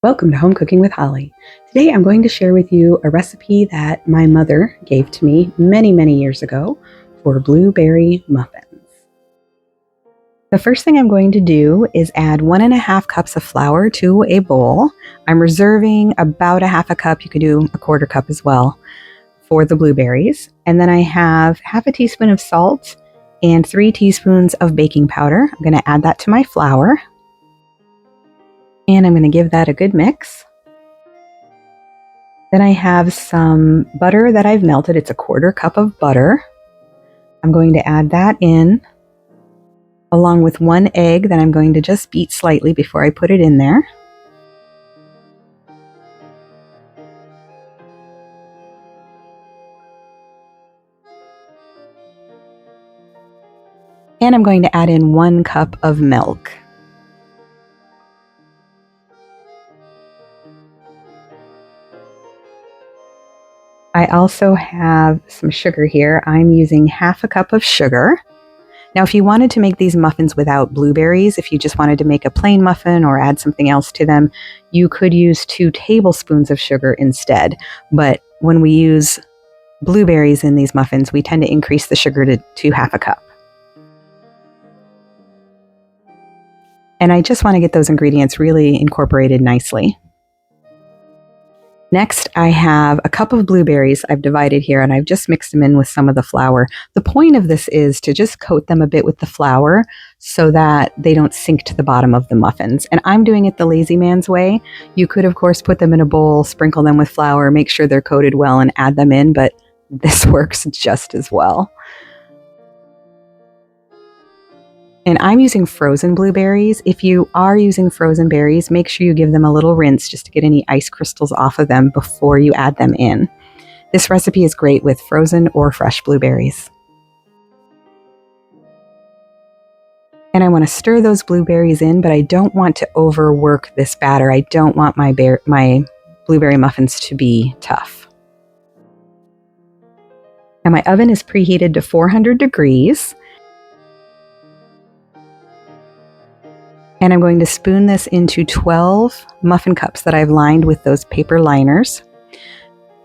Welcome to Home Cooking with Holly. Today I'm going to share with you a recipe that my mother gave to me many years ago for blueberry muffins. The first thing I'm going to do is add 1.5 cups of flour to a bowl. I'm reserving about 1/2 cup, you could do 1/4 cup as well, for the blueberries. And then I have 1/2 teaspoon of salt and 3 teaspoons of baking powder. I'm going to add that to my flour. And I'm going to give that a good mix. Then I have some butter that I've melted. It's 1/4 cup of butter. I'm going to add that in, along with 1 egg that I'm going to just beat slightly before I put it in there. And I'm going to add in 1 cup of milk. I also have some sugar here. I'm using 1/2 cup of sugar. Now, if you wanted to make these muffins without blueberries, if you just wanted to make a plain muffin or add something else to them, you could use 2 tablespoons of sugar instead. But when we use blueberries in these muffins, we tend to increase the sugar to 1/2 cup. And I just want to get those ingredients really incorporated nicely. Next, I have 1 cup of blueberries I've divided here, and I've just mixed them in with some of the flour. The point of this is to just coat them a bit with the flour so that they don't sink to the bottom of the muffins. And I'm doing it the lazy man's way. You could, of course, put them in a bowl, sprinkle them with flour, make sure they're coated well, and add them in, but this works just as well. And I'm using frozen blueberries. If you are using frozen berries, make sure you give them a little rinse just to get any ice crystals off of them before you add them in. This recipe is great with frozen or fresh blueberries. And I want to stir those blueberries in, but I don't want to overwork this batter. I don't want my blueberry muffins to be tough. Now my oven is preheated to 400 degrees. And I'm going to spoon this into 12 muffin cups that I've lined with those paper liners.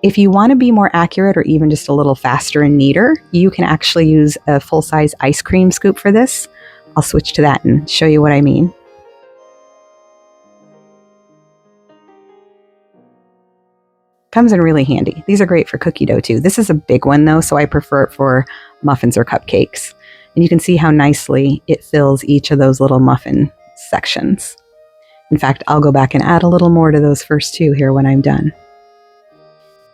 If you want to be more accurate or even just a little faster and neater, you can actually use a full-size ice cream scoop for this. I'll switch to that and show you what I mean. Comes in really handy. These are great for cookie dough too. This is a big one though, so I prefer it for muffins or cupcakes. And you can see how nicely it fills each of those little muffin sections. In fact, I'll go back and add a little more to those first 2 here when I'm done.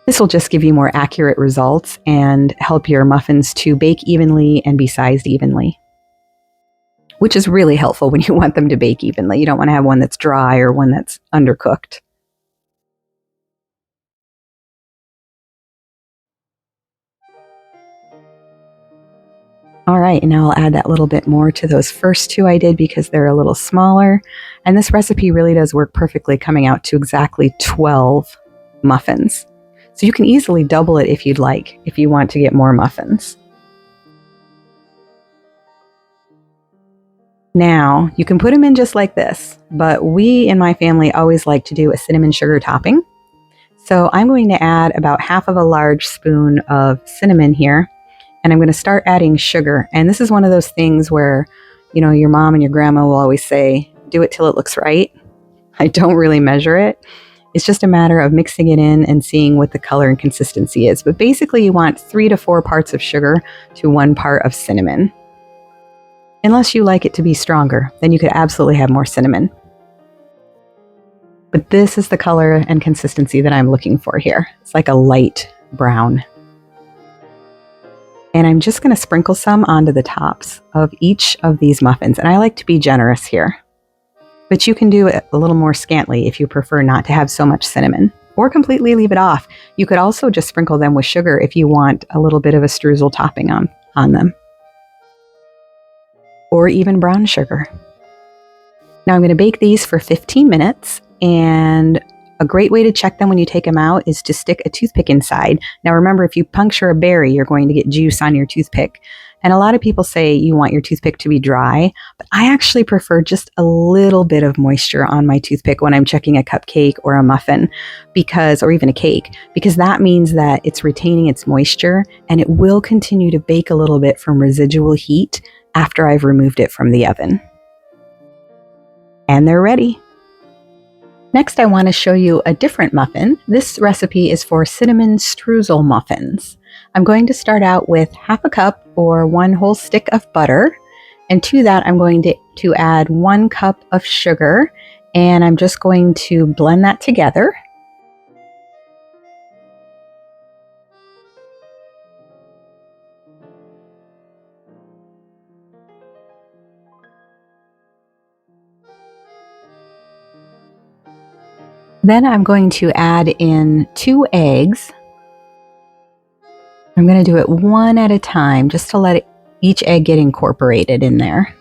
This will just give you more accurate results and help your muffins to bake evenly and be sized evenly, which is really helpful when you want them to bake evenly. You don't want to have one that's dry or one that's undercooked. All right, and now I'll add that little bit more to those first 2 I did because they're a little smaller. And this recipe really does work perfectly, coming out to exactly 12 muffins. So you can easily double it if you'd like, if you want to get more muffins. Now, you can put them in just like this, but we in my family always like to do a cinnamon sugar topping. So I'm going to add about 1/2 of a large spoon of cinnamon here. And I'm going to start adding sugar. And this is one of those things where, you know, your mom and your grandma will always say, do it till it looks right. I don't really measure it. It's just a matter of mixing it in and seeing what the color and consistency is. But basically you want 3 to 4 parts of sugar to 1 part of cinnamon. Unless you like it to be stronger, then you could absolutely have more cinnamon. But this is the color and consistency that I'm looking for here. It's like a light brown. And I'm just going to sprinkle some onto the tops of each of these muffins. And I like to be generous here. But you can do it a little more scantily if you prefer not to have so much cinnamon, or completely leave it off. You could also just sprinkle them with sugar if you want a little bit of a streusel topping on them. Or even brown sugar. Now I'm going to bake these for 15 minutes, and a great way to check them when you take them out is to stick a toothpick inside. Now remember, if you puncture a berry, you're going to get juice on your toothpick. And a lot of people say you want your toothpick to be dry, but I actually prefer just a little bit of moisture on my toothpick when I'm checking a cupcake or a muffin or even a cake, because that means that it's retaining its moisture and it will continue to bake a little bit from residual heat after I've removed it from the oven. And they're ready. Next, I want to show you a different muffin. This recipe is for cinnamon Streusel muffins. I'm going to start out with half a cup or 1 whole stick of butter. And to that, I'm going to add 1 cup of sugar. And I'm just going to blend that together. Then I'm going to add in 2 eggs. I'm going to do it one at a time just to let each egg get incorporated in there.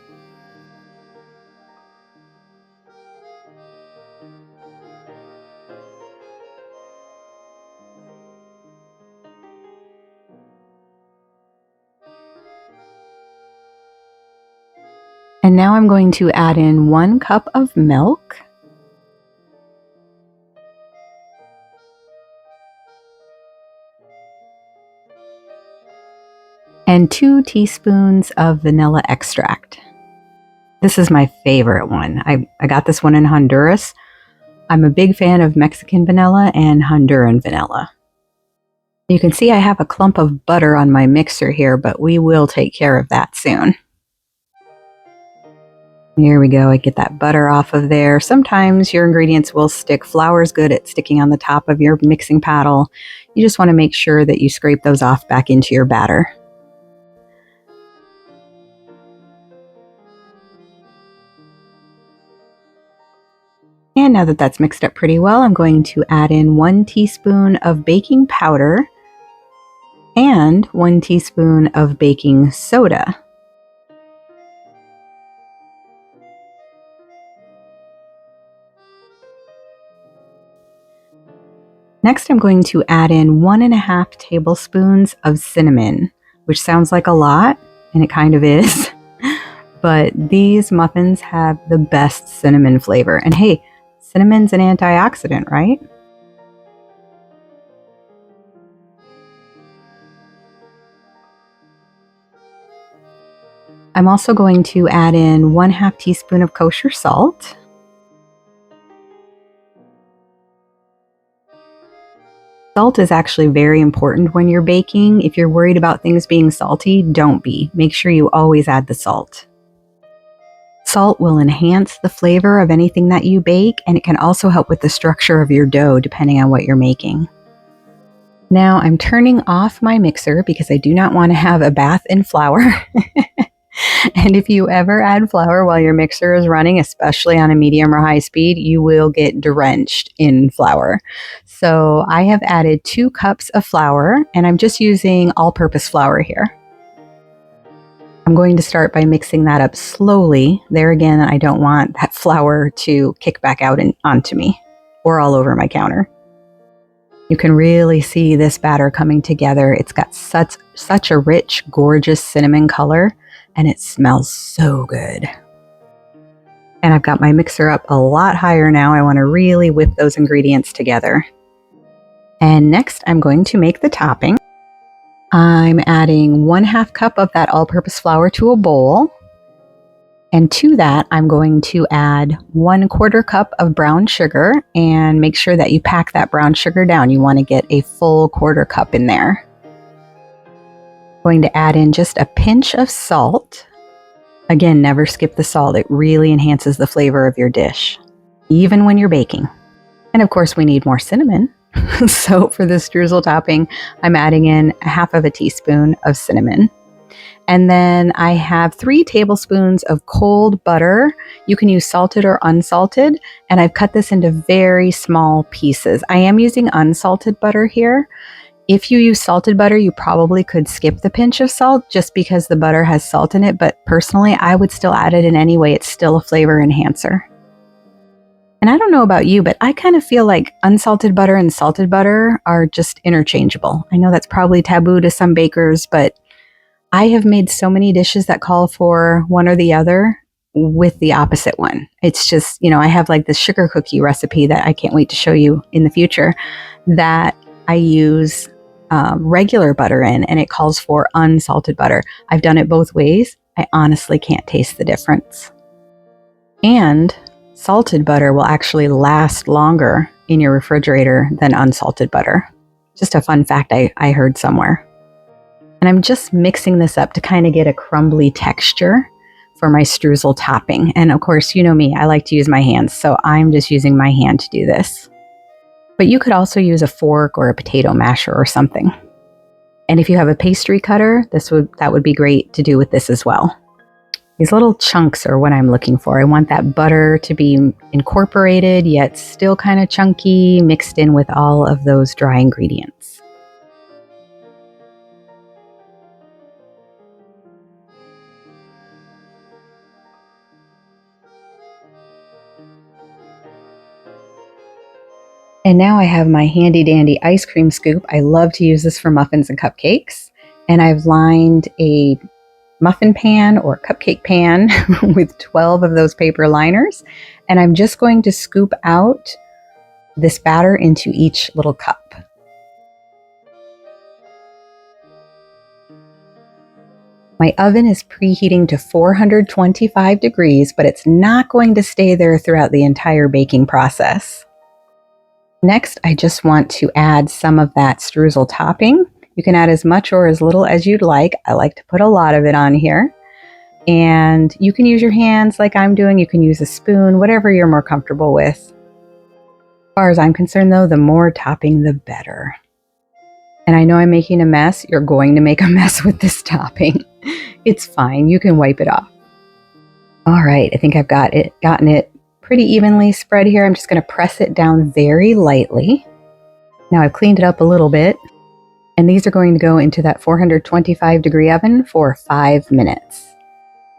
And now I'm going to add in 1 cup of milk. And 2 teaspoons of vanilla extract. This is my favorite one. I got this one in Honduras. I'm a big fan of Mexican vanilla and Honduran vanilla. You can see I have a clump of butter on my mixer here, but we will take care of that soon. Here we go. I get that butter off of there. Sometimes your ingredients will stick. Flour's good at sticking on the top of your mixing paddle. You just want to make sure that you scrape those off back into your batter. And now that that's mixed up pretty well, I'm going to add in 1 teaspoon of baking powder and 1 teaspoon of baking soda. Next, I'm going to add in 1½ tablespoons of cinnamon, which sounds like a lot, and it kind of is. But these muffins have the best cinnamon flavor. And hey, cinnamon's an antioxidant, right? I'm also going to add in 1/2 teaspoon of kosher salt. Salt is actually very important when you're baking. If you're worried about things being salty, don't be. Make sure you always add the salt. Salt will enhance the flavor of anything that you bake, and it can also help with the structure of your dough depending on what you're making. Now I'm turning off my mixer because I do not want to have a bath in flour. And if you ever add flour while your mixer is running, especially on a medium or high speed, you will get drenched in flour. So I have added 2 cups of flour, and I'm just using all-purpose flour here. I'm going to start by mixing that up slowly. There again, I don't want that flour to kick back out onto me or all over my counter. You can really see this batter coming together. It's got such a rich, gorgeous cinnamon color, and it smells so good. And I've got my mixer up a lot higher now. I want to really whip those ingredients together. And next, I'm going to make the topping. I'm adding 1/2 cup of that all-purpose flour to a bowl. And to that, I'm going to add 1/4 cup of brown sugar, and make sure that you pack that brown sugar down. You want to get a full 1/4 cup in there. Going to add in just a pinch of salt. Again, never skip the salt. It really enhances the flavor of your dish, even when you're baking. And of course, we need more cinnamon. So for the streusel topping, I'm adding in 1/2 teaspoon of cinnamon. And then I have 3 tablespoons of cold butter. You can use salted or unsalted. And I've cut this into very small pieces. I am using unsalted butter here. If you use salted butter, you probably could skip the pinch of salt just because the butter has salt in it. But personally, I would still add it in anyway. It's still a flavor enhancer. And I don't know about you, but I kind of feel like unsalted butter and salted butter are just interchangeable. I know that's probably taboo to some bakers, but I have made so many dishes that call for one or the other with the opposite one. It's just, I have like this sugar cookie recipe that I can't wait to show you in the future that I use regular butter in, and it calls for unsalted butter. I've done it both ways. I honestly can't taste the difference. And salted butter will actually last longer in your refrigerator than unsalted butter. Just a fun fact I heard somewhere. And I'm just mixing this up to kind of get a crumbly texture for my streusel topping. And of course, you know me, I like to use my hands, so I'm just using my hand to do this. But you could also use a fork or a potato masher or something. And if you have a pastry cutter, that would be great to do with this as well. These little chunks are what I'm looking for. I want that butter to be incorporated, yet still kind of chunky, mixed in with all of those dry ingredients. And now I have my handy dandy ice cream scoop. I love to use this for muffins and cupcakes. And I've lined a muffin pan or cupcake pan with 12 of those paper liners. And I'm just going to scoop out this batter into each little cup. My oven is preheating to 425 degrees, but it's not going to stay there throughout the entire baking process. Next, I just want to add some of that streusel topping. You can add as much or as little as you'd like. I like to put a lot of it on here. And you can use your hands like I'm doing. You can use a spoon, whatever you're more comfortable with. As far as I'm concerned, though, the more topping, the better. And I know I'm making a mess. You're going to make a mess with this topping. It's fine. You can wipe it off. All right, I think I've gotten it pretty evenly spread here. I'm just going to press it down very lightly. Now I've cleaned it up a little bit, and these are going to go into that 425 degree oven for 5 minutes.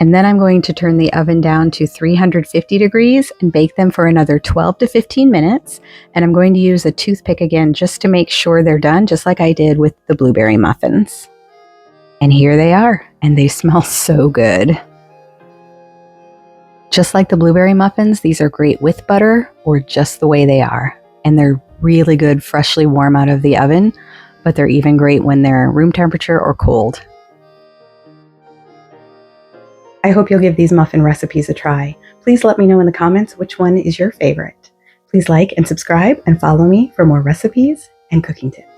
And then I'm going to turn the oven down to 350 degrees and bake them for another 12 to 15 minutes. And I'm going to use a toothpick again just to make sure they're done, just like I did with the blueberry muffins. And here they are, and they smell so good. Just like the blueberry muffins, these are great with butter or just the way they are. And they're really good freshly warm out of the oven, but they're even great when they're room temperature or cold. I hope you'll give these muffin recipes a try. Please let me know in the comments which one is your favorite. Please like and subscribe and follow me for more recipes and cooking tips.